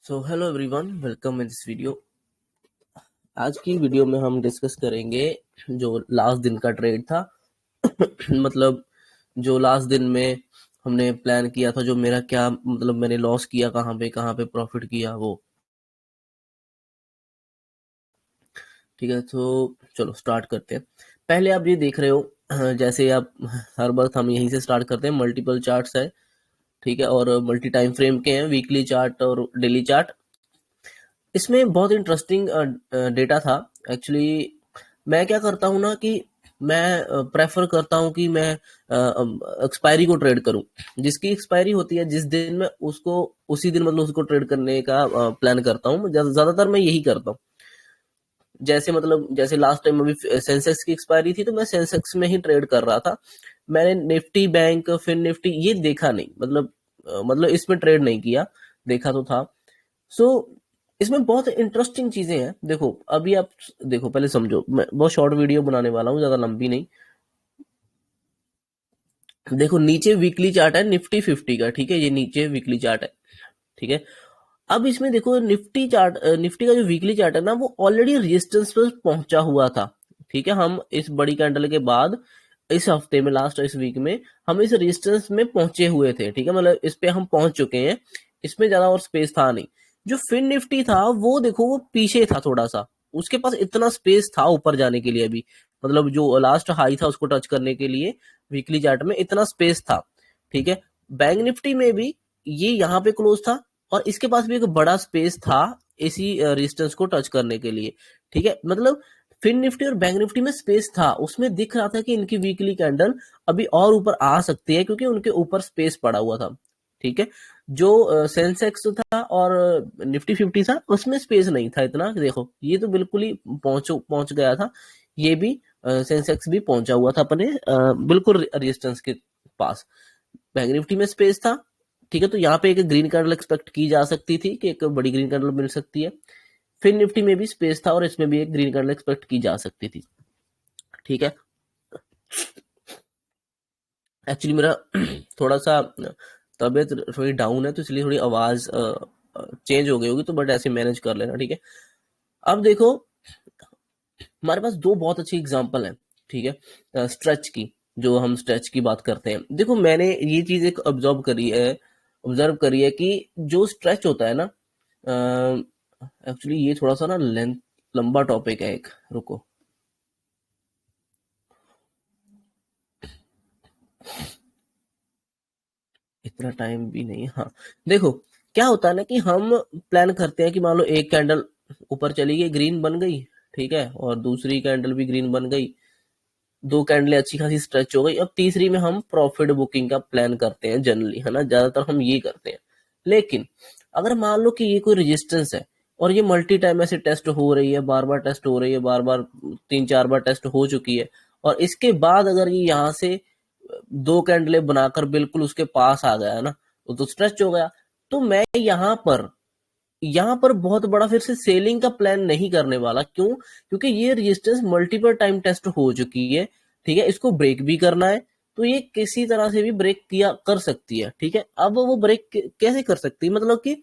So hello everyone, welcome in this video. आज की video में हम डिस्कस करेंगे जो लास्ट दिन का ट्रेड था। मतलब जो लास्ट दिन में हमने प्लान किया था, जो मेरा क्या मतलब मैंने लॉस किया, कहाँ पे प्रॉफिट किया वो। ठीक है, तो चलो स्टार्ट करते हैं। पहले आप ये देख रहे हो, जैसे आप हर बार हम यहीं से स्टार्ट करते हैं। मल्टीपल चार्ट्स है, ठीक है, और मल्टी टाइम फ्रेम के हैं, वीकली चार्ट और डेली चार्ट। इसमें बहुत इंटरेस्टिंग डेटा था एक्चुअली। मैं क्या करता हूँ ना कि मैं प्रेफर करता हूँ कि मैं एक्सपायरी को ट्रेड करूँ। जिसकी एक्सपायरी होती है जिस दिन, मैं उसको उसी दिन मतलब उसको ट्रेड करने का प्लान करता हूँ। ज्यादातर मैं यही करता हूँ। जैसे लास्ट टाइम अभी सेंसेक्स की एक्सपायरी थी, तो मैं सेंसेक्स में ही ट्रेड कर रहा था। मैंने निफ्टी बैंक फिर निफ्टी ये देखा नहीं, मतलब इसमें ट्रेड नहीं किया। देखा तो था। सो इसमें बहुत इंटरेस्टिंग चीजें हैं। देखो अभी आप देखो, पहले समझो। मैं बहुत शॉर्ट वीडियो बनाने वाला हूँ, ज्यादा लंबी नहीं। देखो नीचे वीकली चार्ट है निफ्टी 50 का, ठीक है, ये नीचे वीकली चार्ट है, ठीक है। अब इसमें देखो निफ्टी का जो वीकली चार्ट है ना, वो ऑलरेडी रेजिस्टेंस पर पहुंचा हुआ था। ठीक है, हम इस बड़ी कैंडल के बाद इस हफ्ते में, लास्ट इस वीक में हम इस रेजिस्टेंस में पहुंचे हुए थे। ठीक है, मतलब इस पे हम पहुंच चुके हैं। इसमें ज्यादा और स्पेस था नहीं। जो फिन निफ्टी था वो देखो, वो पीछे था थोड़ा सा। उसके पास इतना स्पेस था ऊपर जाने के लिए अभी, मतलब जो लास्ट हाई था उसको टच करने के लिए वीकली चार्ट में इतना स्पेस था। ठीक है, बैंक निफ्टी में भी ये यहाँ पे क्लोज था, और इसके पास भी एक बड़ा स्पेस था इसी रेजिस्टेंस को टच करने के लिए। ठीक है, मतलब फिन निफ्टी और बैंक निफ्टी में स्पेस था। उसमें दिख रहा था कि इनकी वीकली कैंडल अभी और ऊपर आ सकती है, क्योंकि उनके ऊपर स्पेस पड़ा हुआ था। ठीक है, जो सेंसेक्स था और निफ्टी 50 था, उसमें स्पेस नहीं था इतना। देखो ये तो बिल्कुल ही पहुंच गया था। ये भी सेंसेक्स भी पहुंचा हुआ था अपने बिल्कुल रेजिस्टेंस के पास। बैंक निफ्टी में स्पेस था। ठीक है, तो यहाँ पे एक ग्रीन कैंडल एक्सपेक्ट की जा सकती थी कि एक बड़ी ग्रीन कैंडल मिल सकती है। फिर निफ्टी में भी स्पेस था और इसमें भी एक ग्रीन कैंडल एक्सपेक्ट की जा सकती थी। ठीक है, एक्चुअली मेरा थोड़ा सा तबीयत थोड़ी डाउन है, तो इसलिए थोड़ी आवाज चेंज हो गई होगी, तो बट ऐसे मैनेज कर लेना। ठीक है, अब देखो हमारे पास दो बहुत अच्छी एग्जांपल हैं। ठीक है, स्ट्रेच की, जो हम स्ट्रेच की बात करते हैं। देखो मैंने ये चीज एक ऑब्जर्व करी है कि जो स्ट्रेच होता है ना, एक्चुअली ये थोड़ा सा ना लेंथ, लंबा टॉपिक है एक। रुको, इतना टाइम भी नहीं। हाँ, देखो क्या होता है ना कि हम प्लान करते हैं कि मान लो एक कैंडल ऊपर चली गई, ग्रीन बन गई, ठीक है, और दूसरी कैंडल भी ग्रीन बन गई। दो कैंडलें अच्छी खासी स्ट्रेच हो गई। अब तीसरी में हम प्रॉफिट बुकिंग का प्लान करते हैं जनरली, है ना, ज्यादातर हम ये करते हैं। लेकिन अगर मान लो कि ये कोई रेजिस्टेंस है और ये मल्टी टाइम ऐसे टेस्ट हो रही है, बार बार टेस्ट हो रही है, बार बार 3-4 बार टेस्ट हो चुकी है, और इसके बाद अगर ये यहाँ से दो कैंडलें बनाकर बिल्कुल उसके पास आ गया है ना, तो स्ट्रेच हो गया। तो मैं यहाँ पर बहुत बड़ा फिर से सेलिंग का प्लान नहीं करने वाला। क्यों? क्योंकि ये रेजिस्टेंस मल्टीपल टाइम टेस्ट हो चुकी है। ठीक है, इसको ब्रेक भी करना है, तो ये किसी तरह से भी ब्रेक किया कर सकती है। ठीक है, अब वो ब्रेक कैसे कर सकती है, मतलब कि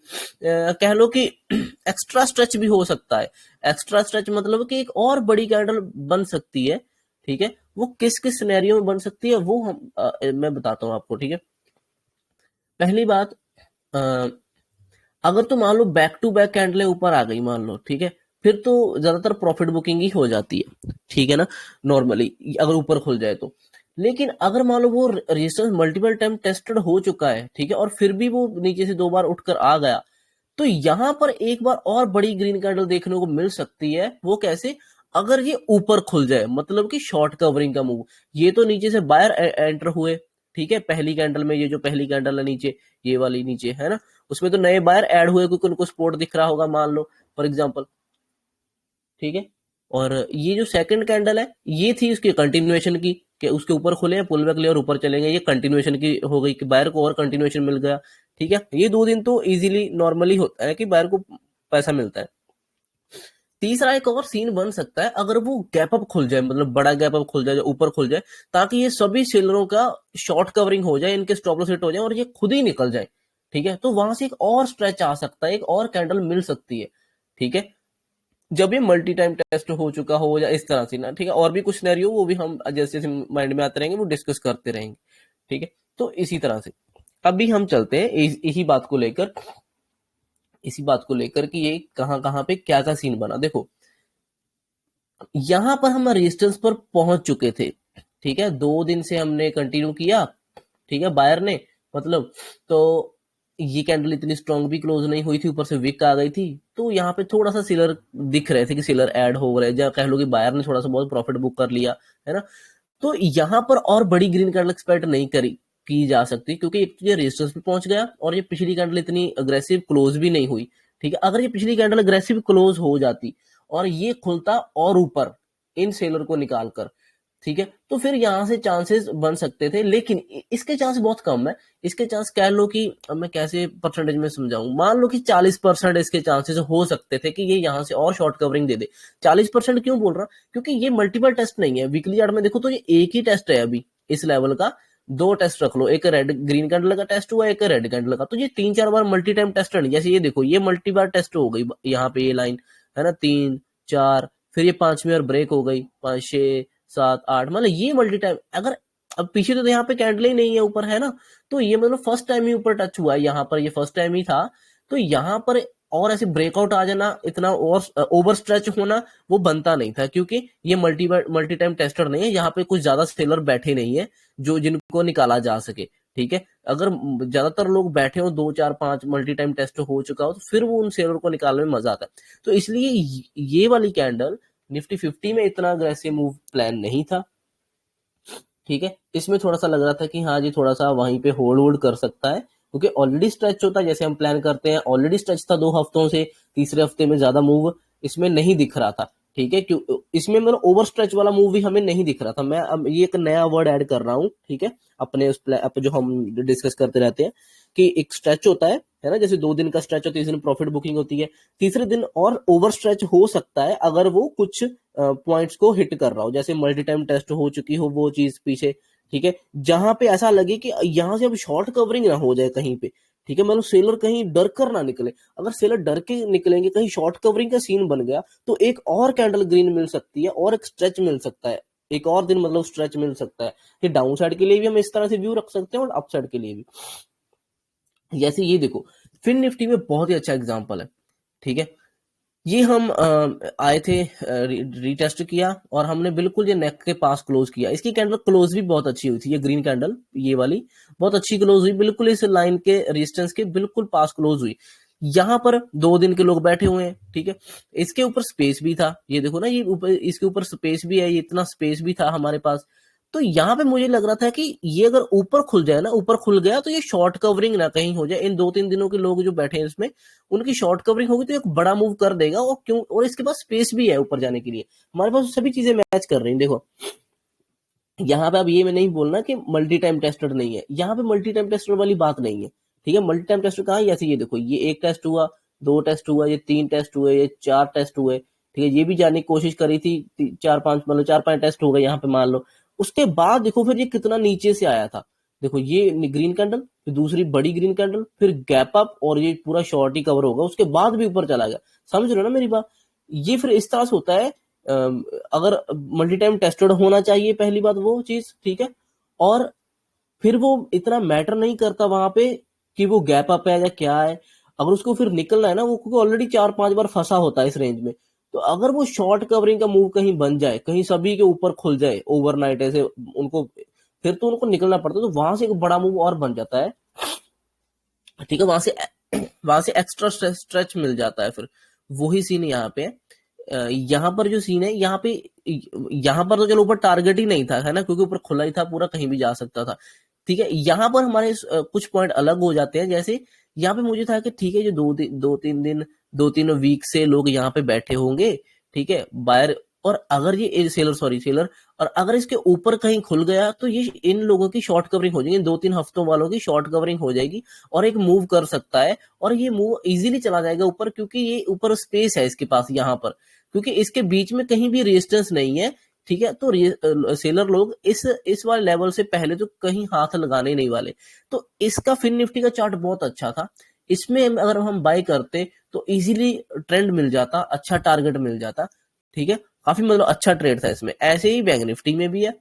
कह लो कि एक्स्ट्रा स्ट्रेच भी हो सकता है। एक्स्ट्रा स्ट्रेच मतलब कि एक और बड़ी कैंडल बन सकती है। ठीक है, वो किस किस सिनेरियो में बन सकती है वो मैं बताता हूँ आपको। ठीक है, पहली बात, अगर तो मान लो बैक टू बैक कैंडलें ऊपर आ गई मान लो, ठीक है, फिर तो ज्यादातर प्रॉफिट बुकिंग ही हो जाती है। ठीक है ना, नॉर्मली अगर ऊपर खुल जाए तो। लेकिन अगर मान लो वो रेजिस्टेंस मल्टीपल टाइम टेस्टेड हो चुका है, ठीक है, और फिर भी वो नीचे से 2 बार उठकर आ गया, तो यहां पर एक बार और बड़ी ग्रीन कैंडल देखने को मिल सकती है। वो कैसे? अगर ये ऊपर खुल जाए, मतलब कि शॉर्ट कवरिंग का मूव। ये तो नीचे से बायर एंटर हुए, ठीक है, पहली कैंडल में, ये जो पहली कैंडल है नीचे, ये वाली नीचे है ना, उसमें तो नए बायर ऐड हुए क्योंकि उनको सपोर्ट दिख रहा होगा मान लो, फॉर एग्जांपल। ठीक है, और ये जो सेकंड कैंडल है, ये थी उसकी कंटिन्यूएशन की, कि उसके ऊपर खुले हैं, पुल बैक ले और ऊपर चलेंगे। ये कंटिन्यूएशन की हो गई कि बायर को और कंटिन्यूएशन मिल गया। ठीक है, ये 2 दिन तो इजीली नॉर्मली होता है कि बायर को पैसा मिलता है। तीसरा एक और सीन बन सकता है, अगर वो गैप अप खुल जाए, मतलब बड़ा गैप अप खुल जाए, जो ऊपर खुल जाए, ताकि ये सभी सेलरों का शॉर्ट कवरिंग हो जाए, इनके स्टॉप लॉस हिट हो जाए और ये खुद ही निकल जाए। ठीक है, तो वहां से एक और स्ट्रेच आ सकता है, एक और कैंडल मिल सकती है, ठीक है, जब ये मल्टी टाइम टेस्ट हो चुका हो या इस तरह से ना, ठीक है, और भी कुछ सिनेरियो वो भी हम जैसे जैसे माइंड में आते रहेंगे वो डिस्कस करते रहेंगे, ठीक है। तो इसी तरह से अभी हम चलते हैं इसी बात को लेकर कि ये कहाँ कहाँ पे क्या क्या सीन बना। देखो यहां पर हम रेजिस्टेंस पर पहुंच चुके थे, ठीक है, 2 दिन से हमने कंटिन्यू किया, ठीक है, बायर ने, मतलब, तो ये कैंडल इतनी स्ट्रांग भी क्लोज नहीं हुई थी, ऊपर से विक आ गई थी, तो यहाँ पे थोड़ा सा सेलर दिख रहे थे कि सेलर ऐड हो रहे, या कह लो कि बायर ने थोड़ा सा बहुत प्रॉफिट बुक कर लिया, है ना। तो यहाँ पर और बड़ी ग्रीन कैंडल एक्सपेक्ट नहीं करी की जा सकती, क्योंकि एक तो ये रेजिस्टेंस पे पहुंच गया और ये पिछली कैंडल इतनी अग्रेसिव क्लोज भी नहीं हुई, ठीक है। अगर ये पिछली कैंडल अग्रेसिव क्लोज हो जाती और ये खुलता और ऊपर इन सेलर को निकालकर, ठीक है, तो फिर यहां से चांसेस बन सकते थे, लेकिन इसके चांस बहुत कम है। इसके चांस कह लो कि, अब मैं कैसे परसेंटेज में समझाऊं, मान लो कि 40% इसके चांसेस हो सकते थे कि ये यहां से और शॉर्ट कवरिंग दे दे। 40% क्यों बोल रहा, क्योंकि ये मल्टीपल टेस्ट नहीं है। वीकली चार्ट में देखो तो ये एक ही टेस्ट है अभी इस लेवल का, 2 टेस्ट रख लो, एक रेड ग्रीन कैंडल का टेस्ट हुआ, एक रेड कैंडल का, तो ये 3-4 बार मल्टी टाइम टेस्ट नहीं। जैसे ये देखो ये मल्टी बार टेस्ट हो गई, यहाँ पे ये लाइन है ना, 3-4, फिर ये 5वीं बार ब्रेक हो गई, 5-6-7-8, मतलब ये मल्टी टाइम। अगर अब पीछे तो यहाँ पे कैंडल ही नहीं है ऊपर, है ना, तो ये मतलब फर्स्ट टाइम ही ऊपर टच हुआ है, यहाँ पर ये फर्स्ट टाइम ही था। तो यहाँ पर और ऐसे ब्रेकआउट आ जाना, इतना और ओवर स्ट्रेच होना वो बनता नहीं था, क्योंकि ये मल्टी टाइम टेस्टर नहीं है, यहाँ पे कुछ ज्यादा सेलर बैठे नहीं है जो जिनको निकाला जा सके, ठीक है। अगर ज्यादातर लोग बैठे हो, 2-4-5 मल्टी टाइम टेस्ट हो चुका हो, तो फिर वो उन सेलर को निकालने में मजा आता है। तो इसलिए ये वाली कैंडल निफ्टी 50 में इतना अग्रेसिव मूव प्लान नहीं था, ठीक है। इसमें थोड़ा सा लग रहा था कि हाँ जी थोड़ा सा वहीं पे होल्ड होल्ड कर सकता है, क्योंकि ऑलरेडी स्ट्रेच होता है, जैसे हम प्लान करते हैं, ऑलरेडी स्ट्रेच था 2 हफ्तों से, तीसरे हफ्ते में ज्यादा मूव इसमें नहीं दिख रहा था, ठीक है। क्यों इसमें मतलब ओवर स्ट्रेच वाला मूव भी हमें नहीं दिख रहा था। मैं अब ये एक नया वर्ड ऐड कर रहा हूँ, ठीक है, अपने उस जो हम डिस्कस करते रहते हैं कि एक स्ट्रेच होता है ना, जैसे 2 दिन का स्ट्रेच होता है, 3 दिन प्रॉफिट बुकिंग होती है, तीसरे दिन और ओवर स्ट्रेच हो सकता है अगर वो कुछ पॉइंट्स को हिट कर रहा हो, जैसे मल्टी टाइम टेस्ट हो चुकी हो वो चीज पीछे, ठीक है, जहां पे ऐसा लगे कि यहां से अब शॉर्ट कवरिंग ना हो जाए कहीं पे, ठीक है, मतलब सेलर कहीं डर कर ना निकले। अगर सेलर डर के निकलेंगे, कहीं शॉर्ट कवरिंग का सीन बन गया, तो एक और कैंडल ग्रीन मिल सकती है और एक स्ट्रेच मिल सकता है, एक और दिन मतलब स्ट्रेच मिल सकता है कि डाउन साइड के लिए भी हम इस तरह से व्यू रख सकते हैं और अप साइड के लिए भी। जैसे ये देखो फिन निफ्टी में बहुत ही अच्छा एग्जांपल है, ठीक है। ये हम आए थे, रीटेस्ट किया और हमने बिल्कुल ये नेक के पास क्लोज किया। इसकी कैंडल क्लोज भी बहुत अच्छी हुई थी, ये ग्रीन कैंडल ये वाली बहुत अच्छी क्लोज हुई, बिल्कुल इस लाइन के रेजिस्टेंस के बिल्कुल पास क्लोज हुई। यहाँ पर 2 दिन के लोग बैठे हुए हैं, ठीक है, इसके ऊपर स्पेस भी था, ये देखो ना, ये ऊपर इसके ऊपर स्पेस भी है, ये इतना स्पेस भी था हमारे पास। तो यहाँ पे मुझे लग रहा था कि ये अगर ऊपर खुल जाए ना, ऊपर खुल गया तो ये शॉर्ट कवरिंग ना कहीं हो जाए, इन 2-3 दिनों के लोग जो बैठे हैं इसमें उनकी शॉर्ट कवरिंग होगी तो एक बड़ा मूव कर देगा, और क्यों, और इसके पास स्पेस भी है ऊपर जाने के लिए, हमारे पास सभी चीजें मैच कर रही हैं। देखो यहाँ पे अब ये मैं नहीं बोलना कि मल्टी टाइम टेस्टर नहीं है, यहाँ पे मल्टी टाइम टेस्टर वाली बात नहीं है, ठीक है। मल्टी टाइम टेस्टर कहाँ है, ऐसे ये देखो, ये 1 टेस्ट हुआ, 2 टेस्ट हुआ, ये 3 टेस्ट हुए, ये 4 टेस्ट हुए, ठीक है, ये भी जानने की कोशिश करी थी, 4-5 मतलब 4-5 टेस्ट हो गए यहाँ पे मान लो। उसके बाद देखो फिर ये कितना नीचे से आया था, देखो ये ग्रीन कैंडल, फिर दूसरी बड़ी ग्रीन कैंडल, फिर गैप अप, और ये पूरा शॉर्ट ही कवर होगा, उसके बाद भी ऊपर चला गया। समझ रहे हो ना मेरी बात, ये फिर इस तरह से होता है। अगर मल्टी टाइम टेस्टेड होना चाहिए पहली बात वो चीज, ठीक है, और फिर वो इतना मैटर नहीं करता वहां पे कि वो गैप अप है या क्या है, अगर उसको फिर निकलना है ना वो, क्योंकि ऑलरेडी 4-5 बार फंसा होता है इस रेंज में, तो अगर वो शॉर्ट कवरिंग का मूव कहीं बन जाए, कहीं सभी के ऊपर खुल जाए ओवरनाइट ऐसे उनको, फिर तो उनको निकलना पड़ता है, तो वहां से एक बड़ा मूव और बन जाता है, ठीक है, वहां से एक्स्ट्रा स्ट्रेच मिल जाता है फिर। वही सीन यहाँ पे है। यहाँ पर जो सीन है, यहाँ पर तो चलो ऊपर टारगेट ही नहीं था, है ना, क्योंकि ऊपर खुला ही था पूरा, कहीं भी जा सकता था, ठीक है। यहाँ पर हमारे कुछ पॉइंट अलग हो जाते हैं, जैसे यहाँ पे मुझे था कि ठीक है, जो 2-3 दिन 2-3 वीक से लोग यहाँ पे बैठे होंगे, ठीक है, बायर, और अगर ये सेलर, और अगर इसके ऊपर कहीं खुल गया तो ये इन लोगों की शॉर्ट कवरिंग हो जाएगी, 2-3 हफ्तों वालों की शॉर्ट कवरिंग हो जाएगी, और एक मूव कर सकता है, और ये मूव इजीली चला जाएगा ऊपर, क्योंकि ये ऊपर स्पेस है इसके पास यहाँ पर, क्योंकि इसके बीच में कहीं भी रेजिस्टेंस नहीं है ठीक है। तो सेलर लोग इस वाले लेवल से पहले तो कहीं हाथ लगाने नहीं वाले। तो इसका फिन निफ्टी का चार्ट बहुत अच्छा था। इसमें अगर हम बाय करते तो इजीली ट्रेंड मिल जाता, अच्छा टारगेट मिल जाता। ठीक है, काफी मतलब अच्छा ट्रेड था इसमें। ऐसे ही बैंक निफ्टी में भी है।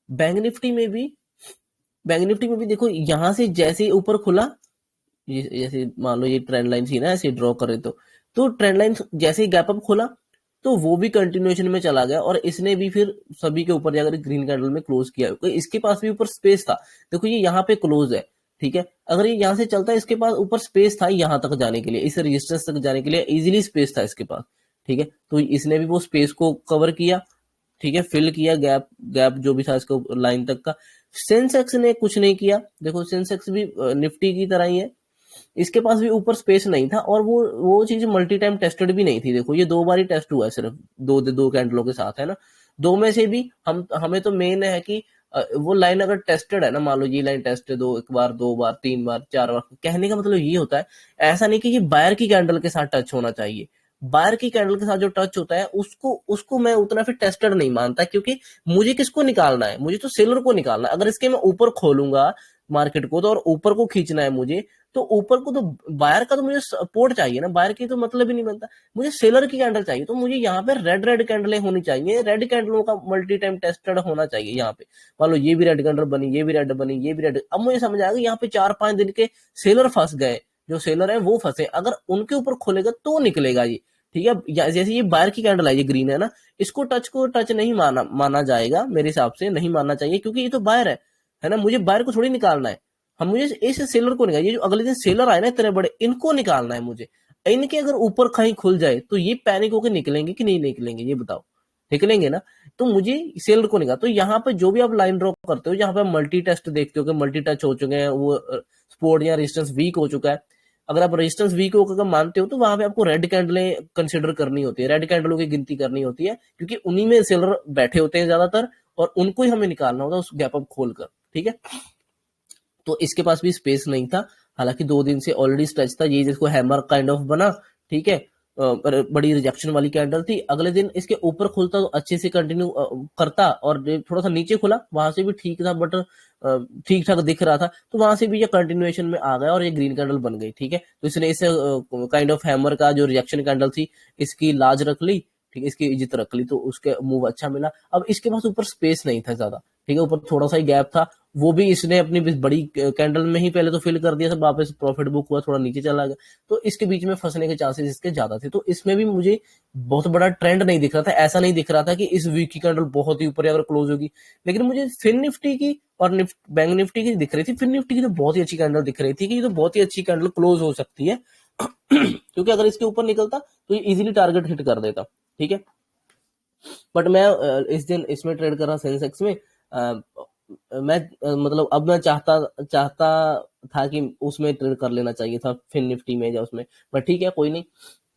बैंक निफ्टी में भी बैंक निफ्टी में भी देखो, यहां से जैसे ही ऊपर खुला, ये जैसे मान लो ये ट्रेंड लाइन थी ना, ऐसे ड्रॉ करे तो ट्रेंड लाइन जैसे ही गैप अप खोला तो वो भी कंटिन्यूएशन में चला गया, और इसने भी फिर सभी के ऊपर जाकर ग्रीन कैंडल में क्लोज किया। तो इसके पास भी ऊपर स्पेस था। देखो ये यहाँ पे क्लोज है, ठीक है। अगर ये यहाँ से चलता है, इसके पास ऊपर स्पेस था यहाँ तक जाने के लिए, इस रेजिस्टेंस तक जाने के लिए इजिली स्पेस था इसके पास, ठीक है। तो इसने भी वो स्पेस को कवर किया, ठीक है, फिल किया गैप गैप जो भी था इसको लाइन तक का। सेंसेक्स ने कुछ नहीं किया। देखो सेंसेक्स भी निफ्टी की तरह ही है, इसके पास भी ऊपर स्पेस नहीं था, और वो चीज मल्टी टाइम टेस्टेड भी नहीं थी। देखो ये 2 बार ही टेस्ट हुआ है सिर्फ, दो कैंडलों के साथ, है ना। दो में से भी हमें तो मेन है कि वो लाइन अगर टेस्टेड है ना, मान लो ये लाइन टेस्ट है, 1 बार 2 बार 3 बार 4 बार, कहने का मतलब ये होता है, ऐसा नहीं कि ये बायर की कैंडल के साथ टच होना चाहिए। बायर की कैंडल के साथ जो टच होता है उसको उसको मैं उतना फिर टेस्टेड नहीं मानता, क्योंकि मुझे किसको निकालना है, मुझे तो सेलर को निकालना है। अगर इसके मैं ऊपर खोलूंगा मार्केट को तो, और ऊपर को खींचना है मुझे, तो ऊपर को तो बायर का तो मुझे सपोर्ट चाहिए ना, बायर की तो मतलब ही नहीं बनता। मुझे सेलर की कैंडल चाहिए, तो मुझे यहाँ पे रेड रेड कैंडलें होनी चाहिए, रेड कैंडलों का मल्टी टाइम टेस्टेड होना चाहिए यहाँ पे। मान लो ये भी रेड कैंडल बनी, ये भी रेड बनी, ये भी रेड, अब मुझे समझ आएगा यहाँ पे 4-5 दिन के सेलर फंस गए, जो सेलर है वो फंसे, अगर उनके ऊपर खोलेगा तो निकलेगा ये, ठीक है। जैसे ये बायर की कैंडल है, ये ग्रीन है ना, इसको टच नहीं माना जाएगा, मेरे हिसाब से नहीं मानना चाहिए, क्योंकि ये तो बायर है ना। मुझे बायर को थोड़ी निकालना है, हम मुझे इस सेलर को निकाल, ये जो अगले दिन सेलर आए ना इतने बड़े, इनको निकालना है मुझे। इनके अगर ऊपर कहीं खुल जाए तो ये पैनिक होकर निकलेंगे कि नहीं निकलेंगे, ये बताओ, निकलेंगे ना। तो मुझे सेलर को निकाल। तो यहाँ पे जो भी आप लाइन ड्रॉ करते हो, जहां पे आप मल्टी टेस्ट देखते हो कि मल्टी टच हो चुके हैं, वो सपोर्ट या रेजिस्टेंस वीक हो चुका है, अगर आप रेजिस्टेंस वीक होकर मानते हो तो वहां पे आपको रेड कैंडलें कंसिडर करनी होती है, रेड कैंडलों की गिनती करनी होती है, क्योंकि उन्हीं में सेलर बैठे होते हैं ज्यादातर, और उनको ही हमें निकालना होता है उस गैप अप खोलकर, ठीक है। तो इसके पास भी स्पेस नहीं था, हालांकि 2 दिन से ऑलरेडी स्ट्रेच था, ये जिसको हैमर काइंड ऑफ बना, ठीक है। बड़ी रिजेक्शन वाली कैंडल थी। अगले दिन इसके ऊपर खुलता तो अच्छे से कंटिन्यू करता, और थोड़ा सा नीचे खुला वहां से भी ठीक था, बट ठीक ठाक दिख रहा था, तो वहां से भी ये कंटिन्यूएशन में आ गया और ये ग्रीन कैंडल बन गई, ठीक है। तो इसने इस काइंड ऑफ हैमर का जो रिजेक्शन कैंडल थी, इसकी लाज रख ली, ठीक है, इसकी इज्जत रख ली, तो उसके मूव अच्छा मिला। अब इसके पास ऊपर स्पेस नहीं था ज्यादा, ठीक है, ऊपर थोड़ा सा ही गैप था, वो भी इसने अपनी बड़ी कैंडल में ही पहले तो फिल कर दिया, सब वापस प्रॉफिट बुक हुआ, थोड़ा नीचे चला गया, तो इसके बीच में फंसने के चांसेस इसके ज्यादा थे। तो इसमें भी मुझे बहुत बड़ा ट्रेंड नहीं दिख रहा था, ऐसा नहीं दिख रहा था कि इस वीक की कैंडल बहुत ही ऊपर अगर क्लोज होगी। लेकिन मुझे फिन निफ्टी की और बैंक निफ्टी की दिख रही थी, फिन निफ्टी की तो बहुत ही अच्छी कैंडल दिख रही थी कि ये तो बहुत ही अच्छी कैंडल क्लोज हो सकती है क्योंकि अगर इसके ऊपर निकलता तो ये इजीली टारगेट हिट कर देता, ठीक है। बट मैं इस दिन इसमें ट्रेड कर रहा सेंसेक्स में, मैं मतलब अब मैं चाहता चाहता था कि उसमें ट्रेड कर लेना चाहिए था, फिन निफ्टी में या उसमें, बट ठीक है कोई नहीं,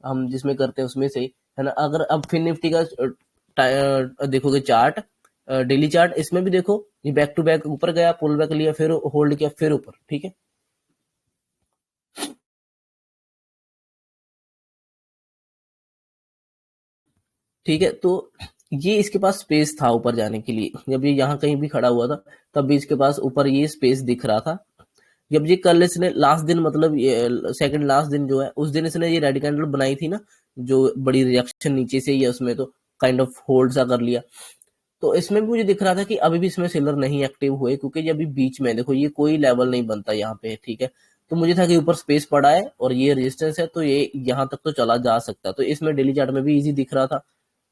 हम जिसमें करते हैं उसमें से ही, है ना। अगर अब फिन निफ्टी का देखोगे चार्ट, डेली चार्ट, इसमें भी देखो ये बैक टू बैक ऊपर गया, पुल बैक लिया, फिर होल्ड किया, फिर ऊपर, ठीक है। ठीक है, तो ये इसके पास स्पेस था ऊपर जाने के लिए, जब ये यहाँ कहीं भी खड़ा हुआ था तब भी इसके पास ऊपर ये स्पेस दिख रहा था। जब ये कल इसने लास्ट दिन, मतलब ये सेकंड लास्ट दिन जो है, उस दिन इसने ये रेड कैंडल बनाई थी ना, जो बड़ी रिएक्शन नीचे से ही है, उसमें तो काइंड ऑफ होल्ड सा कर लिया। तो इसमें भी मुझे दिख रहा था कि अभी भी इसमें सेलर नहीं एक्टिव हुए, क्योंकि ये अभी बीच में देखो ये कोई लेवल नहीं बनता यहाँ पे, ठीक है। तो मुझे था कि ऊपर स्पेस पड़ा है और ये रेजिस्टेंस है, तो ये यहाँ तक तो चला जा सकता है। तो इसमें डेली चार्ट में भी इजी दिख रहा था,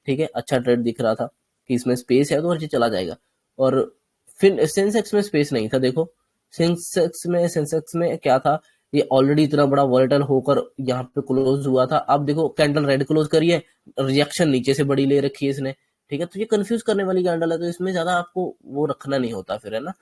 ठीक है, अच्छा ट्रेड दिख रहा था कि इसमें स्पेस है तो हर चीज चला जाएगा। और फिर सेंसेक्स में स्पेस नहीं था। देखो सेंसेक्स में क्या था, ये ऑलरेडी इतना बड़ा वॉलेटाइल होकर यहाँ पे क्लोज हुआ था। अब देखो कैंडल रेड क्लोज करी है, रिएक्शन नीचे से बड़ी ले रखी है इसने, ठीक है। तो ये कंफ्यूज करने वाली कैंडल है, तो इसमें ज्यादा आपको वो रखना नहीं होता फिर, है ना,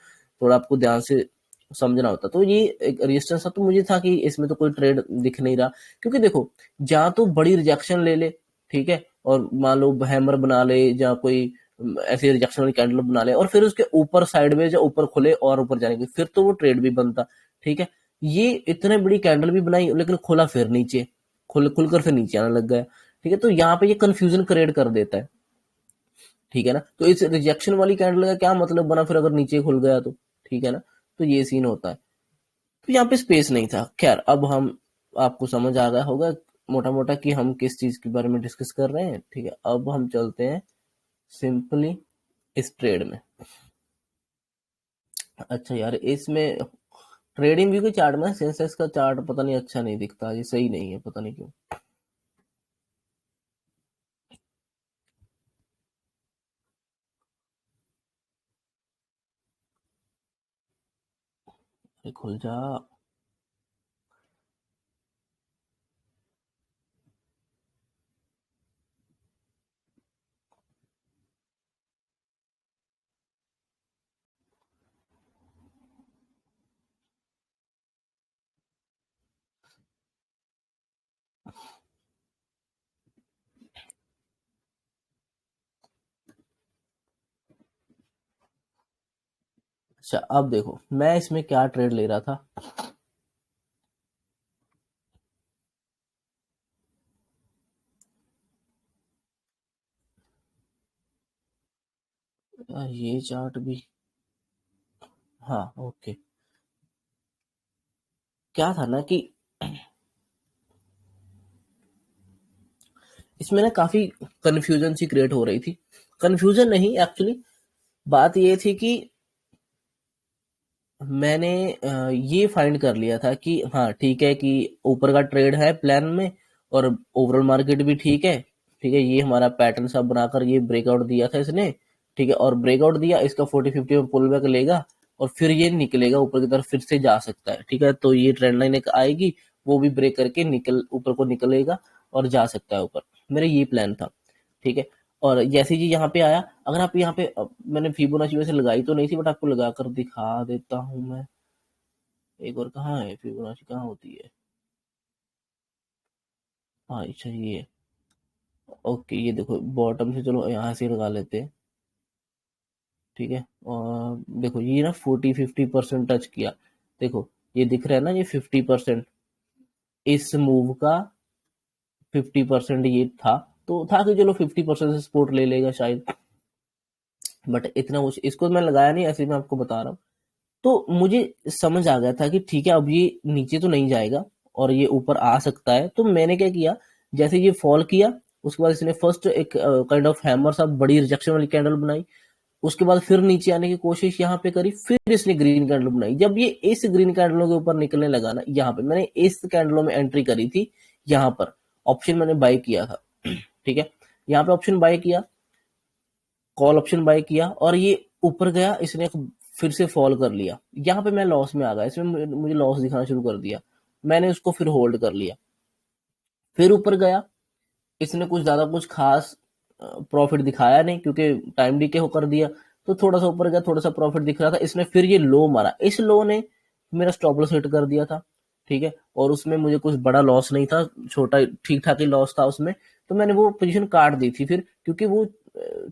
थोड़ा आपको ध्यान से समझना होता। तो ये एक रेजिस्टेंस था, तो मुझे था कि इसमें तो कोई ट्रेड दिख नहीं रहा, क्योंकि देखो जहां तो बड़ी रिजेक्शन ले ले, ठीक है, और मान लो हैमर बना ले या कोई ऐसे रिजेक्शन वाली कैंडल बना ले, और फिर उसके ऊपर साइडवेज या ऊपर खुले और ऊपर जाने की, फिर तो वो ट्रेड भी बनता, ठीक है। ये इतने बड़ी कैंडल भी बनाई, लेकिन खुला फिर नीचे, खुलकर फिर नीचे आने लग गया, ठीक है। तो यहाँ पे ये कंफ्यूजन क्रिएट कर देता है, ठीक है ना। तो इस रिजेक्शन वाली कैंडल का क्या मतलब बना फिर अगर नीचे खुल गया तो, ठीक है ना। तो ये सीन होता है। तो यहाँ पे स्पेस नहीं था। खैर अब हम, आपको समझ आ गया होगा मोटा मोटा कि हम किस चीज के बारे में डिस्कस कर रहे हैं, ठीक है। अब हम चलते हैं सिंपली इस ट्रेड में। अच्छा यार, इसमें ट्रेडिंग व्यू के चार्ट में सेंसेक्स का चार्ट पता नहीं अच्छा नहीं दिखता, ये सही नहीं है, पता नहीं क्यों। ये खुल जा। अच्छा अब देखो मैं इसमें क्या ट्रेड ले रहा था। ये चार्ट भी, हाँ ओके। क्या था ना कि इसमें ना काफी कंफ्यूजन सी क्रिएट हो रही थी। कंफ्यूजन नहीं एक्चुअली, बात ये थी कि मैंने ये फाइंड कर लिया था कि हाँ ठीक है कि ऊपर का ट्रेड है प्लान में, और ओवरऑल मार्केट भी ठीक है। ठीक है, ये हमारा पैटर्न सब बनाकर ये ब्रेकआउट दिया था इसने। ठीक है, और ब्रेकआउट दिया, इसका 40-50 में पुल बैक लेगा और फिर ये निकलेगा ऊपर की तरफ, फिर से जा सकता है। ठीक है, तो ये ट्रेंड लाइन एक आएगी, वो भी ब्रेक करके निकल ऊपर को निकलेगा और जा सकता है ऊपर। मेरा ये प्लान था। ठीक है, और जैसे जी यहाँ पे आया, अगर आप यहाँ पे मैंने फिबोनाची वैसे लगाई तो नहीं थी, बट आपको लगा कर दिखा देता हूँ मैं एक और। कहाँ है फिबोनाची, कहाँ होती है? हाँ अच्छा ये है। ओके ये देखो बॉटम से, चलो यहाँ से लगा लेते हैं। ठीक है, और देखो ये ना 40-50% टच किया। देखो ये दिख रहा है ना, ये 50%, इस मूव का 50% ये था। तो था कि चलो 50% से सपोर्ट ले लेगा शायद, बट इतना कुछ इसको मैं लगाया नहीं, ऐसे मैं आपको बता रहा हूँ। तो मुझे समझ आ गया था कि ठीक है अब ये नीचे तो नहीं जाएगा और ये ऊपर आ सकता है। तो मैंने क्या किया, जैसे ये फॉल किया, उसके बाद इसने फर्स्ट एक काइंड ऑफ हैमर सा बड़ी रिजेक्शन वाली कैंडल बनाई। उसके बाद फिर नीचे आने की कोशिश यहाँ पे करी, फिर इसने ग्रीन कैंडल बनाई। जब ये इस ग्रीन कैंडलों के ऊपर निकलने लगा ना, यहाँ पे मैंने इस कैंडलों में एंट्री करी थी। यहाँ पर ऑप्शन मैंने बाय किया था। ठीक है, यहाँ पे ऑप्शन बाय किया, कॉल ऑप्शन बाय किया, और ये ऊपर गया, इसने फिर से फॉल कर लिया। यहाँ पे मैं लॉस में आ गया, इसमें मुझे लॉस दिखाना शुरू कर दिया। मैंने उसको फिर होल्ड कर लिया, फिर ऊपर गया, इसने कुछ ज्यादा कुछ खास प्रॉफिट दिखाया नहीं क्योंकि टाइम डीके होकर दिया। तो थोड़ा सा ऊपर गया, थोड़ा सा प्रॉफिट दिख रहा था, इसने फिर ये लो मारा, इस लो ने मेरा स्टॉप लॉस हिट कर दिया था। ठीक है, और उसमें मुझे कुछ बड़ा लॉस नहीं था, छोटा ठीक ठाक ही लॉस था उसमें। तो मैंने वो पोजीशन काट दी थी फिर, क्योंकि वो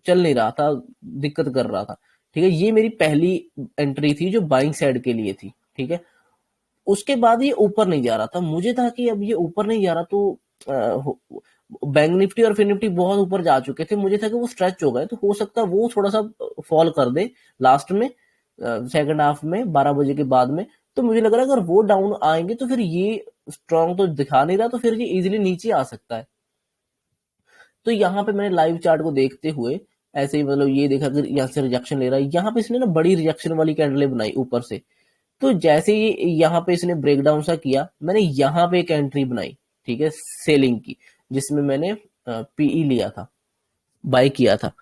चल नहीं रहा था, दिक्कत कर रहा था। ठीक है, ये मेरी पहली एंट्री थी जो बाइंग साइड के लिए थी। ठीक है, उसके बाद ये ऊपर नहीं जा रहा था, मुझे था कि अब ये ऊपर नहीं जा रहा तो बैंक निफ्टी और फिन निफ्टी बहुत ऊपर जा चुके थे, मुझे था कि वो स्ट्रेच हो गए, तो हो सकता है वो थोड़ा सा फॉल कर दे लास्ट में, सेकंड हाफ में 12 बजे के बाद में। तो मुझे लग रहा है अगर वो डाउन आएंगे तो फिर ये स्ट्रांग तो दिखा नहीं रहा, तो फिर ये इजीली नीचे आ सकता है। तो यहाँ पे मैंने लाइव चार्ट को देखते हुए ऐसे ही मतलब ये देखा कि यहाँ से रिजेक्शन ले रहा है, यहाँ पे इसने ना बड़ी रिजेक्शन वाली कैंडलें बनाई ऊपर से। तो जैसे ही यहाँ पे इसने ब्रेकडाउन सा किया, मैंने यहाँ पे एक एंट्री बनाई, ठीक है, सेलिंग की, जिसमें मैंने पीई लिया था, बाय किया था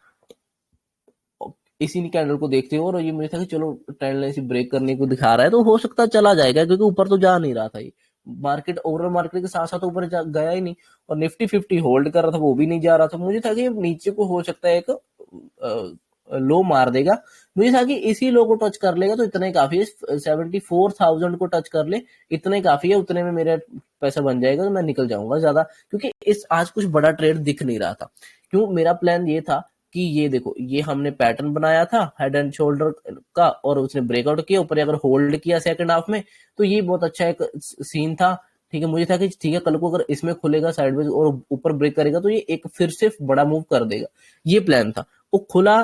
इसी कैंडल को देखते हुए। और ये मुझे था कि चलो ट्रेंड लाइन से ब्रेक करने को दिखा रहा है तो हो सकता है चला जाएगा, क्योंकि ऊपर तो जा नहीं रहा था ये मार्केट, ओवरऑल मार्केट के साथ साथ ऊपर गया ही नहीं। और निफ्टी 50 होल्ड कर रहा था, वो भी नहीं जा रहा था। मुझे था कि नीचे को हो सकता है एक लो मार देगा, मुझे था कि इसी लो को टच कर लेगा तो इतना ही काफी है, 74,000 को टच कर ले इतना ही काफी है, उतने में मेरा पैसा बन जाएगा, तो मैं निकल जाऊंगा ज्यादा, क्योंकि इस आज कुछ बड़ा ट्रेड दिख नहीं रहा था। क्यों, मेरा प्लान ये था कि ये देखो ये हमने पैटर्न बनाया था हेड एंड शोल्डर का, और उसने ब्रेकआउट किया ऊपर, अगर होल्ड किया सेकंड हाफ में तो ये बहुत अच्छा एक सीन था। ठीक है, मुझे था कि ठीक है कल को अगर इसमें खुलेगा साइडवेज और ऊपर ब्रेक करेगा तो ये एक फिर से बड़ा मूव कर देगा, ये प्लान था। वो खुला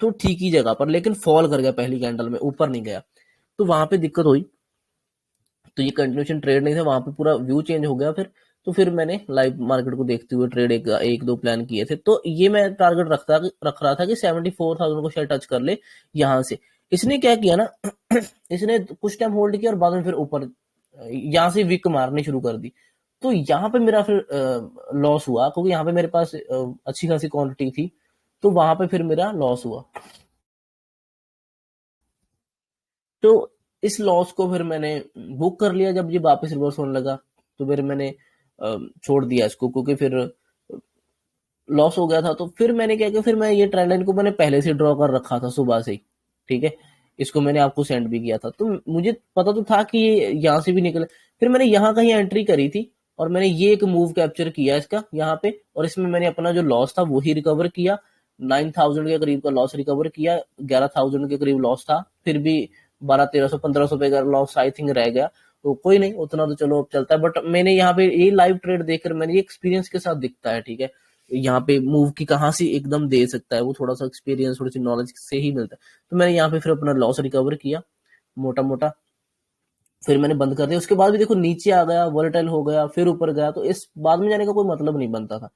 तो ठीक ही जगह पर, लेकिन फॉल कर गया पहली कैंडल में, ऊपर नहीं गया। तो वहां पे दिक्कत हुई। तो ये कंटिन्यूशन ट्रेड नहीं था, वहां पे पूरा व्यू चेंज हो गया फिर। तो फिर मैंने लाइव मार्केट को देखते हुए ट्रेड एक दो प्लान किए थे। तो ये मैं टारगेट रख रहा था कि 74,000 को शायद टच कर ले यहाँ से। इसने क्या किया ना इसने कुछ टाइम होल्ड किया और बाद में फिर ऊपर यहाँ से विक मारनी शुरू कर दी। तो यहाँ पे मेरा फिर लॉस हुआ, क्योंकि यहाँ पे मेरे पास अच्छी खासी क्वांटिटी थी। तो वहां पे फिर मेरा लॉस हुआ। तो इस लॉस को फिर मैंने बुक कर लिया जब ये वापस रिवर्स होने लगा। तो फिर मैंने छोड़ दिया इसको, क्योंकि फिर लॉस हो गया था। तो फिर मैंने क्या किया, फिर मैं ये ट्रेंड लाइन को मैंने पहले से ड्रॉ कर रखा था सुबह से ही। ठीक है, इसको मैंने आपको सेंड भी किया था। तो मुझे पता तो था कि ये यहाँ से भी निकले। फिर मैंने यहाँ कहीं एंट्री करी थी और मैंने ये एक मूव कैप्चर किया इसका यहाँ पे, और इसमें मैंने अपना जो लॉस था वही रिकवर किया। 9,000 के करीब का लॉस रिकवर किया, 11,000 के करीब लॉस था। फिर भी 1200-1300 रुपए का लॉस आई थिंक रह गया। तो कोई नहीं, उतना तो चलो अब चलता है। बट मैंने यहाँ पे ये लाइव ट्रेड देखकर मैंने ये एक्सपीरियंस के साथ दिखता है। ठीक है, यहाँ पे मूव की कहाँ से एकदम दे सकता है, वो थोड़ा सा एक्सपीरियंस, थोड़ी सी नॉलेज से ही मिलता है। तो मैंने यहाँ पे फिर अपना लॉस रिकवर किया मोटा मोटा। फिर मैंने बंद कर दिया। उसके बाद भी देखो नीचे आ गया, वोलेटाइल हो गया, फिर ऊपर गया। तो इस बाद में जाने का कोई मतलब नहीं बनता था।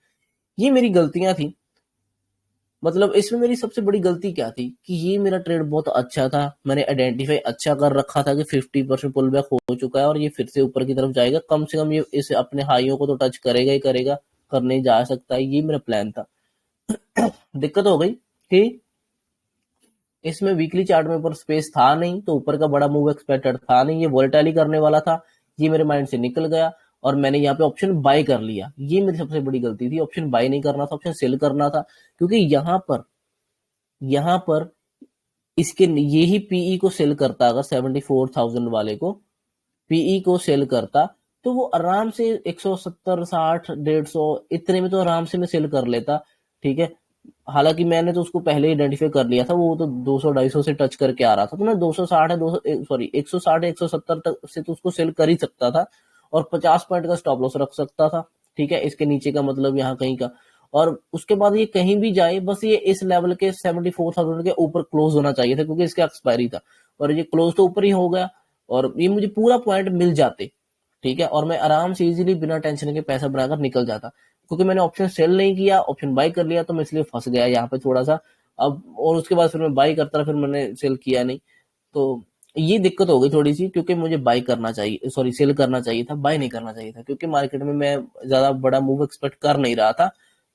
ये मेरी गलतियां थी। मतलब इसमें मेरी सबसे बड़ी गलती क्या थी कि ये मेरा ट्रेड बहुत अच्छा था, मैंने आइडेंटिफाई अच्छा कर रखा था कि 50% पुल बैक हो चुका है और ये फिर से ऊपर की तरफ जाएगा। कम से कम ये इस अपने हाइयों को तो टच करेगा ही करेगा, करने जा सकता है। ये मेरा प्लान था। दिक्कत हो गई कि इसमें वीकली चार्ट में ऊपर स्पेस था नहीं, तो ऊपर का बड़ा मूव एक्सपेक्टेड था नहीं, ये वोलेटाइल करने वाला था। ये मेरे माइंड से निकल गया और मैंने यहाँ पे ऑप्शन बाय कर लिया। ये मेरी सबसे बड़ी गलती थी। ऑप्शन बाय नहीं करना था, ऑप्शन सेल करना था। क्योंकि यहाँ पर इसके ये ही पीई को सेल करता, अगर 74,000 वाले को पीई को सेल करता, तो वो आराम से 170, 60, 150 इतने में तो आराम से मैं सेल कर लेता। ठीक है, हालांकि मैंने तो उसको पहले आइडेंटिफाई कर लिया था, वो तो 200 250 से टच करके आ रहा था। तो मैं 260 है, 200 सॉरी 160 170 तक से तो उसको सेल कर ही सकता था और 50 पॉइंट का स्टॉप लॉस रख सकता था। ठीक है, इसके नीचे का मतलब यहाँ कहीं का। और उसके बाद ये कहीं भी जाए, बस ये इस लेवल के 74,000 के ऊपर क्लोज होना चाहिए था, क्योंकि इसका एक्सपायरी था। और ये क्लोज तो ऊपर ही हो गया और ये मुझे पूरा पॉइंट मिल जाते। ठीक है, और मैं आराम से इजीली बिना टेंशन के पैसा बनाकर निकल जाता। क्योंकि मैंने ऑप्शन सेल नहीं किया, ऑप्शन बाय कर लिया, तो मैं इसलिए फंस गया यहाँ पे थोड़ा सा। अब और उसके बाद फिर मैं बाय करता रहा, फिर मैंने सेल किया नहीं। तो ये दिक्कत हो गई थोड़ी सी, क्योंकि मुझे बाय करना चाहिए, सॉरी सेल करना चाहिए था, बाय नहीं करना चाहिए था। क्योंकि मार्केट में मैं ज्यादा बड़ा मूव एक्सपेक्ट कर नहीं रहा था।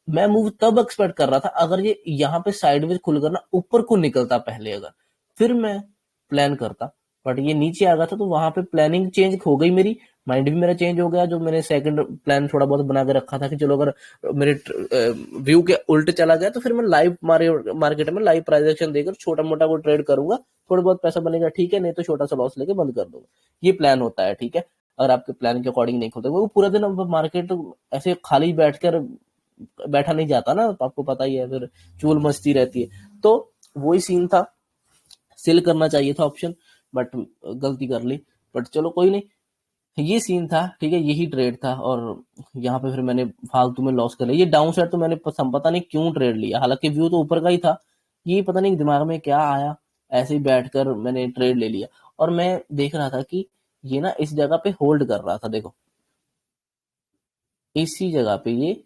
मैं मूव तब एक्सपेक्ट कर रहा था अगर ये यहाँ पे साइडवेज खुलकर ना ऊपर को निकलता पहले, अगर फिर मैं प्लान करता। बट ये नीचे आ गया था, तो वहां पे प्लानिंग चेंज हो गई मेरी। माइंड भी मेरा चेंज हो गया। जो मैंने सेकंड प्लान थोड़ा बहुत बना के रखा था कि चलो अगर मेरे व्यू के उल्टे चला गया तो फिर मैं लाइव मार्केट में लाइव प्राइस एक्शन देकर छोटा मोटा वो ट्रेड करूंगा, थोड़ा बहुत पैसा बनेगा ठीक है, नहीं तो छोटा सा लॉस लेके बंद कर दूंगा। ये प्लान होता है। ठीक है, अगर आपके प्लान के अकॉर्डिंग नहीं खोलते, वो पूरा दिन अब मार्केट ऐसे खाली बैठकर बैठा नहीं जाता ना, तो आपको पता ही है, फिर चूल मस्ती रहती है। तो वही सीन था, सेल करना चाहिए था ऑप्शन, बट गलती कर ली। बट चलो कोई नहीं, ये सीन था। ठीक है, यही ट्रेड था और यहाँ पे फिर मैंने फालतू में लॉस कर लिया। ये डाउन साइड तो मैंने पता नहीं क्यों ट्रेड लिया, हालांकि व्यू तो ऊपर का ही था। ये पता नहीं दिमाग में क्या आया, ऐसे ही बैठकर मैंने ट्रेड ले लिया। और मैं देख रहा था कि ये ना इस जगह पे होल्ड कर रहा था, देखो इसी जगह पे ये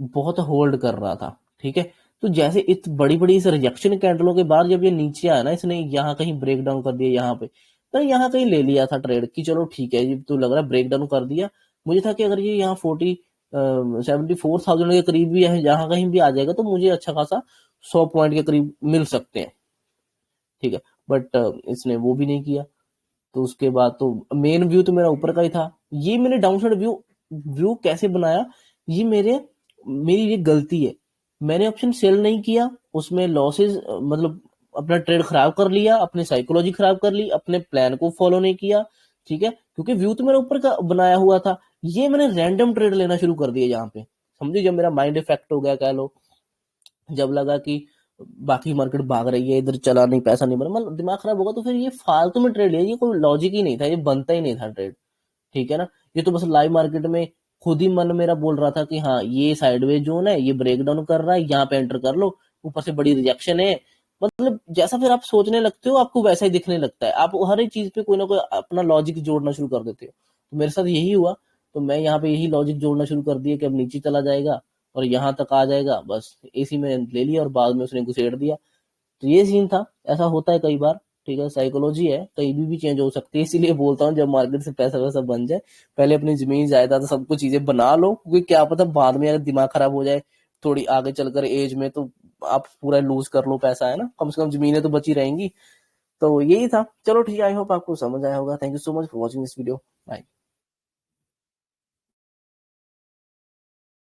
बहुत होल्ड कर रहा था। ठीक है, तो जैसे इत बड़ी बड़ी इस रिजेक्शन कैंडलों के बाद जब ये नीचे आया ना, इसने यहाँ कहीं ब्रेक डाउन कर दिया, यहाँ पे तो यहाँ कहीं ले लिया था ट्रेड की, चलो ठीक है, ये तो लग रहा है ब्रेक डाउन कर दिया। मुझे था कि अगर ये यहाँ 74,000 के करीब भी है, यहाँ कहीं भी आ जाएगा तो मुझे अच्छा खासा 100 पॉइंट के करीब मिल सकते हैं। ठीक है, बट इसने वो भी नहीं किया। तो उसके बाद तो मेन व्यू तो मेरा ऊपर का ही था। ये मैंने डाउन साइड व्यू व्यू कैसे बनाया, ये मेरी ये गलती है। मैंने ऑप्शन सेल नहीं किया, उसमें लॉसेस मतलब अपना ट्रेड खराब कर लिया, अपनी साइकोलॉजी खराब कर ली, अपने प्लान को फॉलो नहीं किया। ठीक है, क्योंकि व्यू तो मेरा ऊपर का बनाया हुआ था। ये मैंने रैंडम ट्रेड लेना शुरू कर दिया यहाँ पे, समझिए, जब मेरा माइंड इफेक्ट हो गया कह लो। जब लगा कि बाकी मार्केट भाग रही है, इधर चला नहीं, पैसा नहीं बना, मतलब दिमाग खराब होगा, तो फिर ये फालतू में ट्रेड लिया। ये कोई लॉजिक ही नहीं था, ये बनता ही नहीं था ट्रेड। ठीक है ना, ये तो बस लाइव मार्केट में खुद ही मन मेरा बोल रहा था कि हाँ ये साइडवेज जोन है, ये ब्रेक डाउन कर रहा है, यहाँ पे एंटर कर लो, ऊपर से बड़ी रिजेक्शन है, मतलब जैसा फिर आप सोचने लगते हो आपको वैसा ही दिखने लगता है, आप हर एक चीज पे कोई ना कोई अपना लॉजिक जोड़ना शुरू कर देते हो। तो मेरे साथ यही हुआ, तो मैं यहाँ पे यही लॉजिक जोड़ना शुरू कर दिया कि अब नीचे चला जाएगा और यहाँ तक आ जाएगा, बस एसी में ले लिया और बाद में उसने घुसेड़ दिया। तो ये सीन था, ऐसा होता है कई बार। ठीक है, साइकोलॉजी है, कहीं भी चेंज हो सकती है, इसीलिए बोलता हूँ जब मार्केट से पैसा वैसा बन जाए, पहले अपनी जमीन जायदाद सब कुछ चीजें बना लो, क्योंकि क्या पता बाद में अगर दिमाग खराब हो जाए थोड़ी आगे चलकर एज में, तो आप पूरा लूज कर लो पैसा, है ना, कम से कम जमीनें तो बची रहेंगी। तो यही था, चलो ठीक है, आई होप आपको समझ आया होगा। Thank you so much for watching this video. Bye.